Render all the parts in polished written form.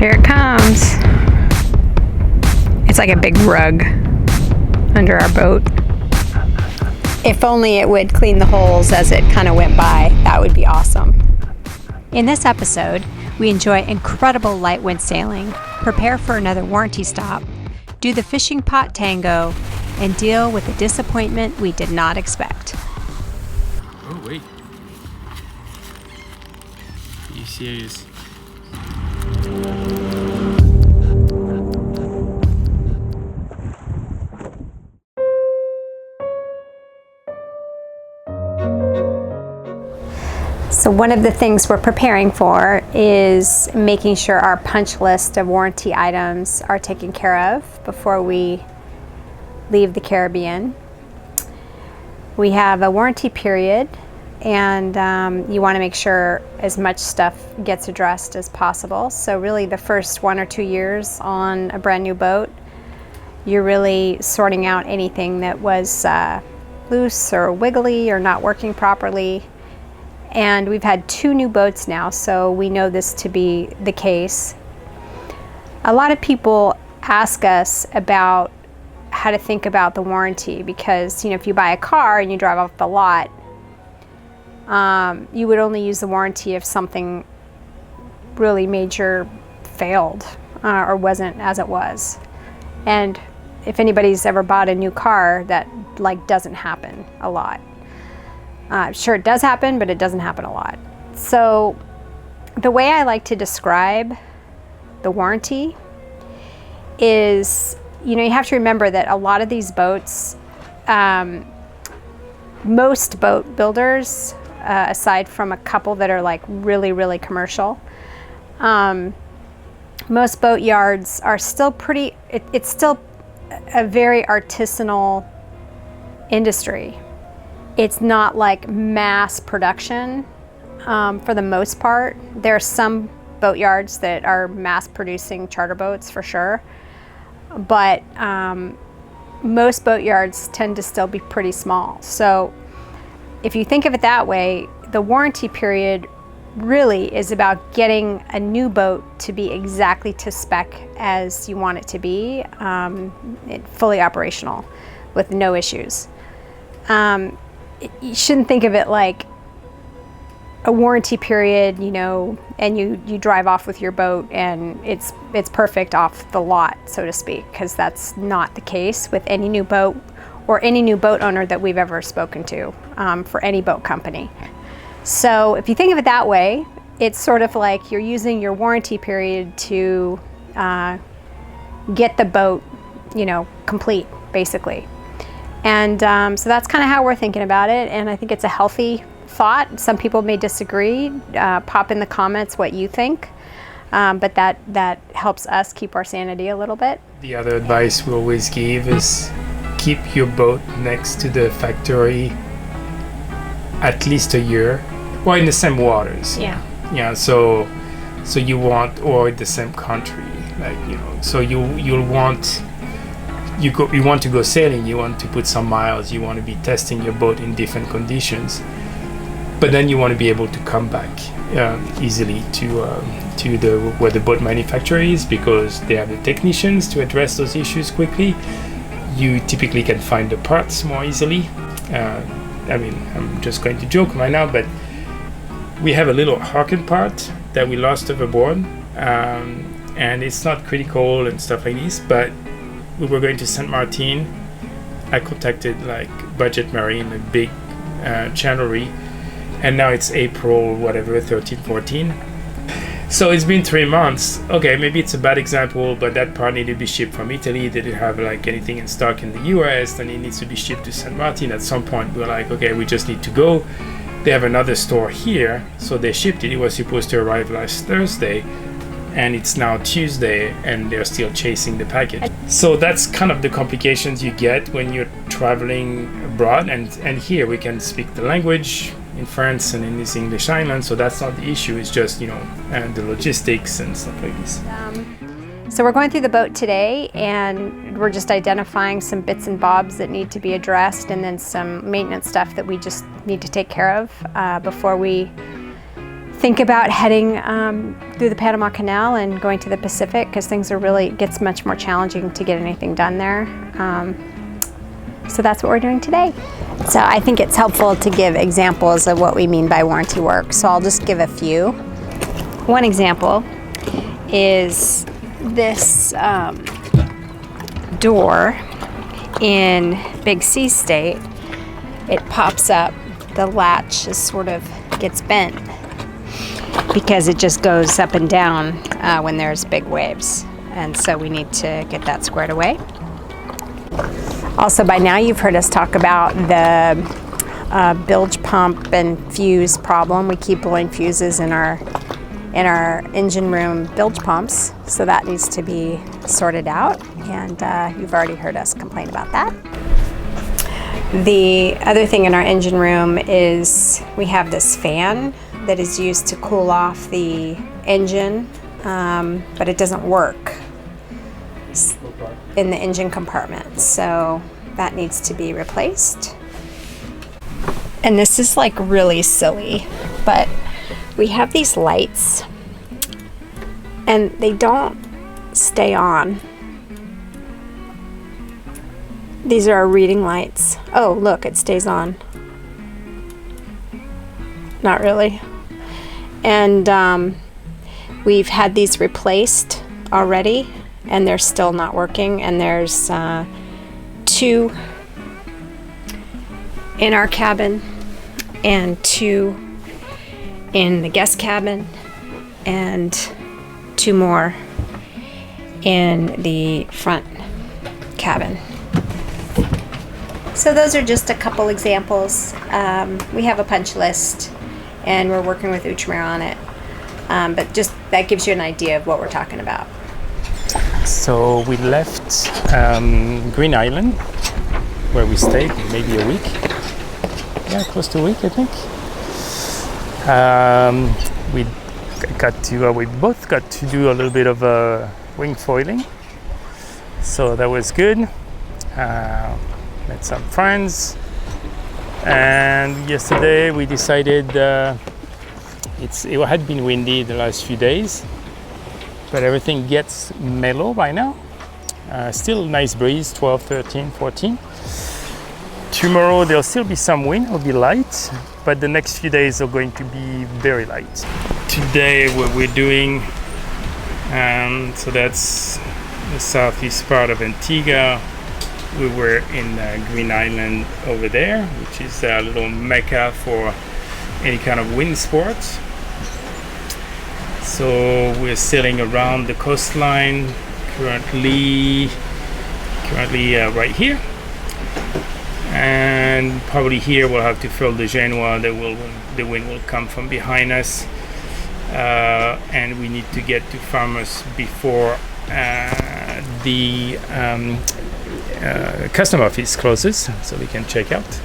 Here it comes. It's like a big rug under our boat. If only it would clean the holes as it kind of went by. That would be awesome. In this episode, we enjoy incredible light wind sailing, prepare for another warranty stop, do the fishing pot tango, and deal with the disappointment we did not expect. Oh, wait. Are you serious? So one of the things we're preparing for is making sure our punch list of warranty items are taken care of before we leave the Caribbean. We have a warranty period, and you want to make sure as much stuff gets addressed as possible. So really the first 1 or 2 years on a brand new boat, you're really sorting out anything that was loose or wiggly or not working properly. And we've had 2 new boats now, so we know this to be the case. A lot of people ask us about how to think about the warranty because, if you buy a car and you drive off the lot, you would only use the warranty if something really major failed or wasn't as it was. And if anybody's ever bought a new car, that doesn't happen a lot. Sure, it does happen, but it doesn't happen a lot. So the way I like to describe the warranty is, you have to remember that a lot of these boats, most boat builders, aside from a couple that are really, really commercial, most boat yards are still it's still a very artisanal industry. It's not like mass production for the most part. There are some boat yards that are mass producing charter boats for sure, but most boat yards tend to still be pretty small. So if you think of it that way, the warranty period really is about getting a new boat to be exactly to spec as you want it to be, fully operational with no issues. You shouldn't think of it like a warranty period, and you drive off with your boat and it's perfect off the lot, so to speak, because that's not the case with any new boat or any new boat owner that we've ever spoken to for any boat company. So if you think of it that way, it's sort of like you're using your warranty period to get the boat, complete, basically. And so that's kind of how we're thinking about it, and I think it's a healthy thought. Some people may disagree. Pop in the comments what you think, but that helps us keep our sanity a little bit. The other advice we always give is keep your boat next to the factory at least a year, or in the same waters. Yeah. So you want, or in the same country, so you'll want. You want to go sailing, you want to put some miles, you want to be testing your boat in different conditions, but then you want to be able to come back easily to where the boat manufacturer is, because they have the technicians to address those issues quickly. You typically can find the parts more easily. I'm just going to joke right now, but we have a little Harken part that we lost overboard, and it's not critical and stuff like this, but we were going to Saint Martin. I contacted Budget Marine, a big chandlery, and now it's April 13, 14. So it's been 3 months. Okay, maybe it's a bad example, but that part needed to be shipped from Italy. They didn't have anything in stock in the US, and it needs to be shipped to Saint Martin. At some point we're okay, we just need to go. They have another store here, so they shipped it. It was supposed to arrive last Thursday, and it's now Tuesday, and they're still chasing the package. So that's kind of the complications you get when you're traveling abroad, and here we can speak the language in France and in this English island, so that's not the issue. It's just the logistics and stuff like this. So we're going through the boat today, and we're just identifying some bits and bobs that need to be addressed, and then some maintenance stuff that we just need to take care of before we think about heading through the Panama Canal and going to the Pacific, because things are really, it gets much more challenging to get anything done there. So that's what we're doing today. So I think it's helpful to give examples of what we mean by warranty work. So I'll just give a few. One example is this door in Big C State. It pops up, the latch is sort of gets bent because it just goes up and down when there's big waves. And so we need to get that squared away. Also, by now you've heard us talk about the bilge pump and fuse problem. We keep blowing fuses in our engine room bilge pumps, so that needs to be sorted out, and you've already heard us complain about that. The other thing in our engine room is we have this fan that is used to cool off the engine, but it doesn't work in the engine compartment, so that needs to be replaced. And this is like really silly, but we have these lights and they don't stay on. These are our reading lights. Oh, look, it stays on. Not really. And we've had these replaced already, and they're still not working. And there's 2 in our cabin and 2 in the guest cabin and 2 more in the front cabin. So those are just a couple examples. We have a punch list and we're working with Outremer on it. But just that gives you an idea of what we're talking about. So we left Green Island, where we stayed maybe a week. Yeah, close to a week, I think. We both got to do a little bit of wing foiling, so that was good. Met some friends, and yesterday we decided it had been windy the last few days, but everything gets mellow by now. Still nice breeze, 12, 13, 14. Tomorrow there'll still be some wind, it'll be light, but the next few days are going to be very light. Today what we're doing, so that's the southeast part of Antigua. We were in Green Island over there, which is a little mecca for any kind of wind sports. So we're sailing around the coastline, currently right here. And probably here we'll have to fill the Genoa. The wind will come from behind us, and we need to get to Farmers before the custom office closes, so we can check out,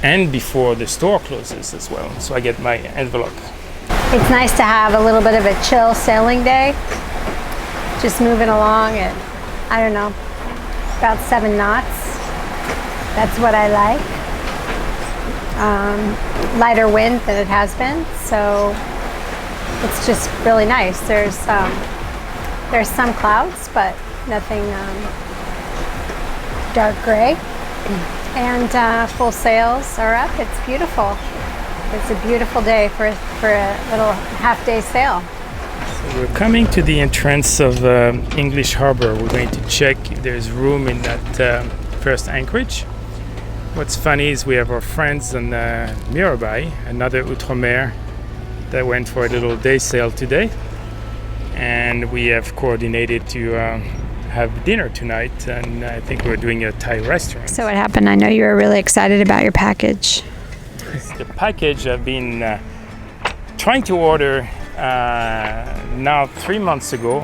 and before the store closes as well. So I get my envelope. It's nice to have a little bit of a chill sailing day, just moving along at, I don't know, about 7 knots. That's what I like. Lighter wind than it has been, so it's just really nice. There's some clouds, but nothing dark gray, and full sails are up. It's beautiful. It's a beautiful day for a little half-day sail. So we're coming to the entrance of English Harbor. We're going to check if there's room in that first anchorage. What's funny is we have our friends on Mirabai, another Outremer, that went for a little day sail today, and we have coordinated to have dinner tonight, and I think we're doing a Thai restaurant. So what happened? I know you were really excited about your package. The package I've been trying to order now over 3 months ago,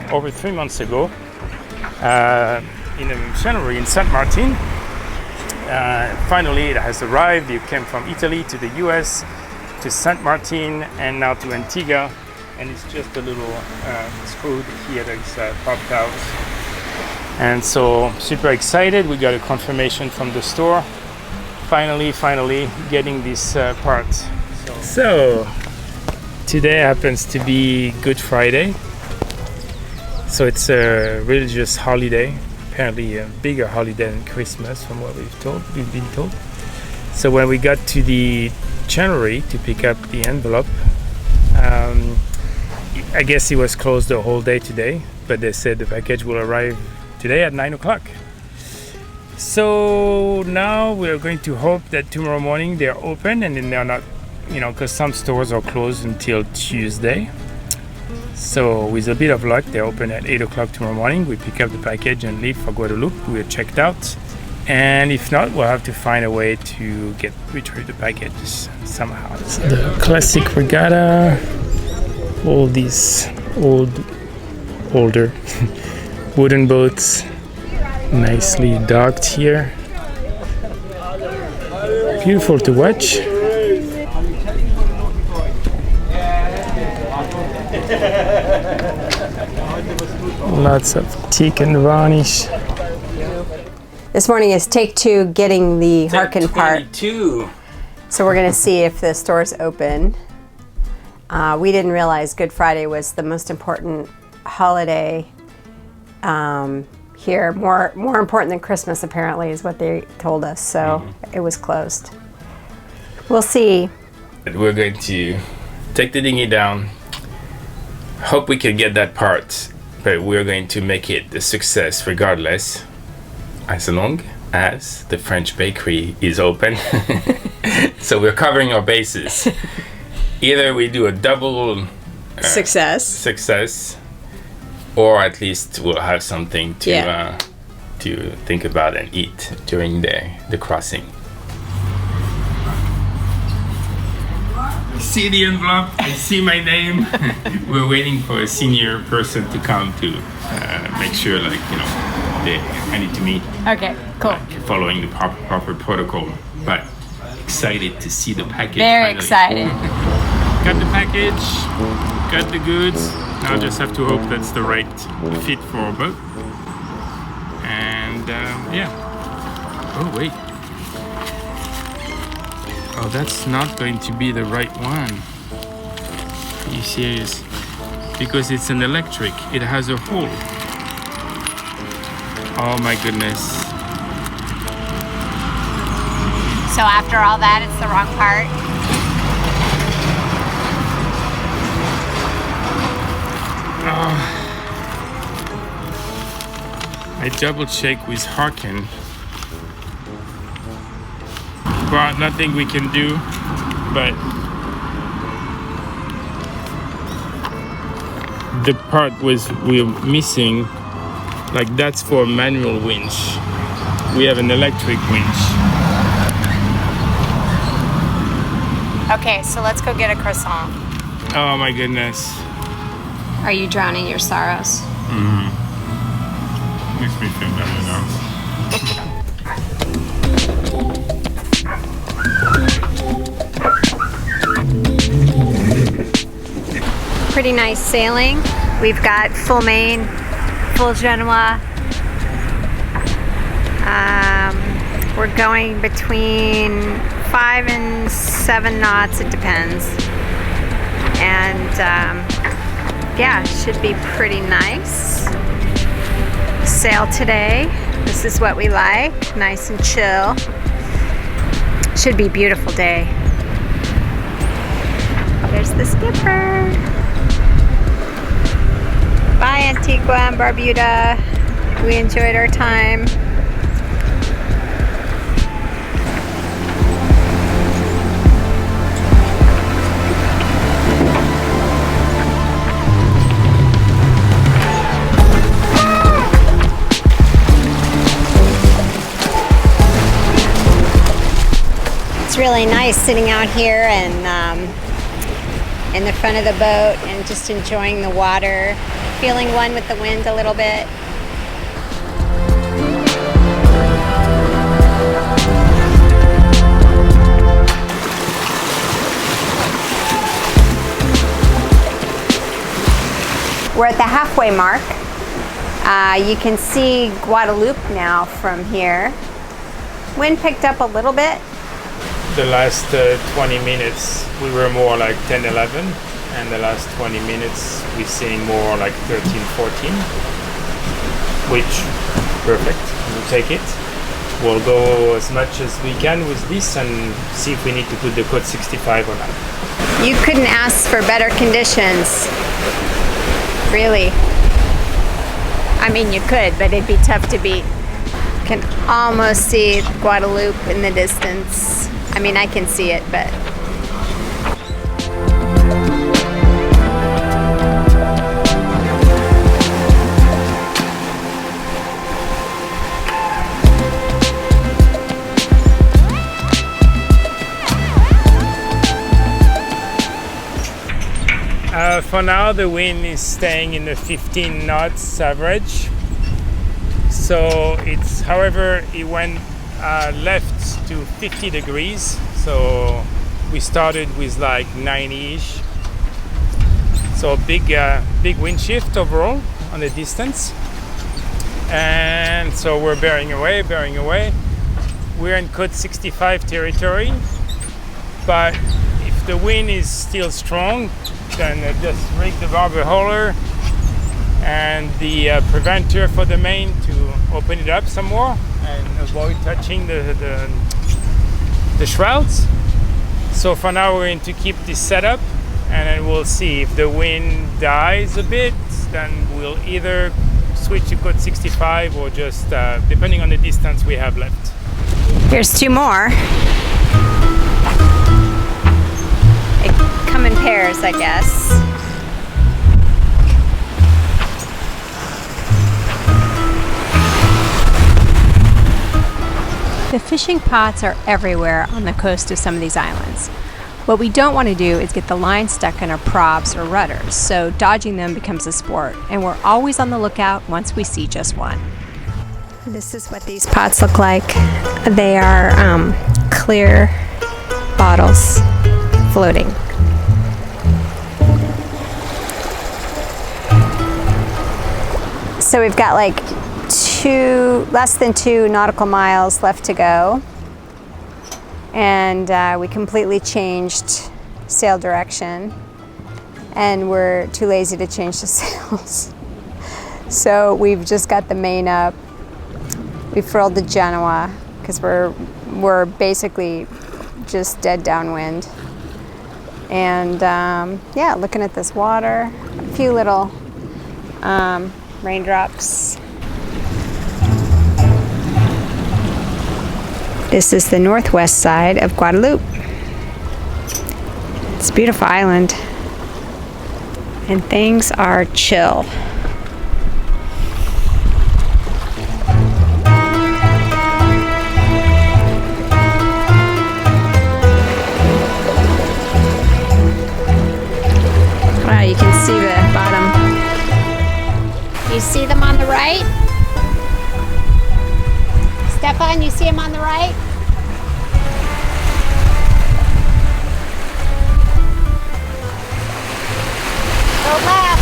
in a missionary in Saint Martin. Finally it has arrived. It came from Italy to the US, to Saint Martin, and now to Antigua, and it's just a little screw here that's popped out. And so super excited. We got a confirmation from the store. Finally getting this part. So Today happens to be Good Friday, so it's a religious holiday, apparently a bigger holiday than Christmas from what we've been told. So when we got to the Channery to pick up the envelope, I guess it was closed the whole day today, but they said the package will arrive today at 9 o'clock. So now we're going to hope that tomorrow morning they're open, and then they're not, because some stores are closed until Tuesday. So with a bit of luck, they're open at 8 o'clock tomorrow morning. We pick up the package and leave for Guadeloupe. We're checked out. And if not, we'll have to find a way to retrieve the packages somehow. The classic regatta, all these older wooden boats, nicely docked here. Beautiful to watch. Lots of teak and varnish. This morning is take 2 getting the Harkin part. 22. So we're going to see if the store's open. We didn't realize Good Friday was the most important holiday here. More important than Christmas, apparently, is what they told us. So it was closed. We'll see. We're going to take the dinghy down. Hope we can get that part, but we're going to make it a success regardless, as long as the French bakery is open. So we're covering our bases. Either we do a double success, or at least we'll have something to think about and eat during the crossing. I see the envelope, I see my name. We're waiting for a senior person to come to make sure, I need to meet. Okay, cool. Following the proper protocol, but excited to see the package. Very excited. Got the package, got the goods. Now just have to hope that's the right fit for our boat. And oh wait. Oh, that's not going to be the right one. Are you serious? Because it's an electric. It has a hole. Oh my goodness. So after all that, it's the wrong part? I double check with Harkin. Well, nothing we can do, but the part we're missing, that's for a manual winch. We have an electric winch. Okay, so let's go get a croissant. Oh my goodness. Are you drowning your sorrows? Makes me feel better now. Pretty nice sailing. We've got full main, full Genoa. We're going between 5 and 7 knots, it depends. And should be pretty nice. Sail today. This is what we like, nice and chill. Should be a beautiful day. There's the skipper. Bye, Antigua and Barbuda. We enjoyed our time. It's really nice sitting out here and in the front of the boat and just enjoying the water, feeling one with the wind a little bit. We're at the halfway mark. You can see Guadeloupe now from here. Wind picked up a little bit. The last 20 minutes we were more like 10, 11. and the last 20 minutes we're seeing more like 13, 14, which perfect, we'll take it. We'll go as much as we can with this and see if we need to put the code 65 or not. You couldn't ask for better conditions, really. I mean, you could, but it'd be tough to beat. Can almost see Guadeloupe in the distance. I mean, I can see it, but for now, the wind is staying in the 15 knots average. So it's, however, it went left to 50 degrees. So we started with like 90-ish. So big wind shift overall on the distance. And so we're bearing away. We're in code 65 territory, but if the wind is still strong, then just rig the barber hauler and the preventer for the main to open it up some more and avoid touching the shrouds. So for now we're going to keep this setup, and then we'll see if the wind dies a bit, then we'll either switch to code 65 or just depending on the distance we have left. here's two more. They come in pairs, I guess. The fishing pots are everywhere on the coast of some of these islands. What we don't want to do is get the line stuck in our props or rudders, so dodging them becomes a sport, and we're always on the lookout once we see just one. This is what these pots look like. They are clear bottles floating. So we've got like less than 2 nautical miles left to go, and we completely changed sail direction, and we're too lazy to change the sails. So we've just got the main up. We furled the Genoa because we're basically just dead downwind, and yeah, looking at this water, a few little raindrops. This is the northwest side of Guadeloupe. It's a beautiful island, and things are chill. Wow, you can see the bottom. You see them on the right? Stefan, you see him on the right? Go left.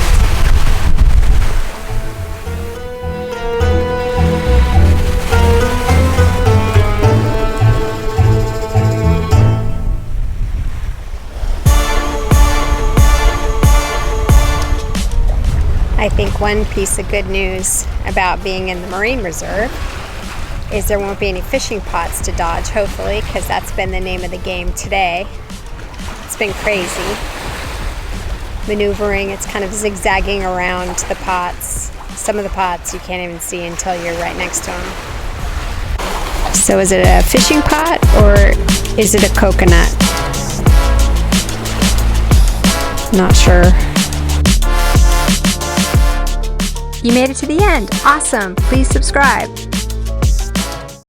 I think one piece of good news about being in the Marine Reserve is there won't be any fishing pots to dodge, hopefully, because that's been the name of the game today. It's been crazy. Maneuvering, it's kind of zigzagging around the pots. Some of the pots you can't even see until you're right next to them. So is it a fishing pot or is it a coconut? Not sure. You made it to the end. Awesome. Please subscribe.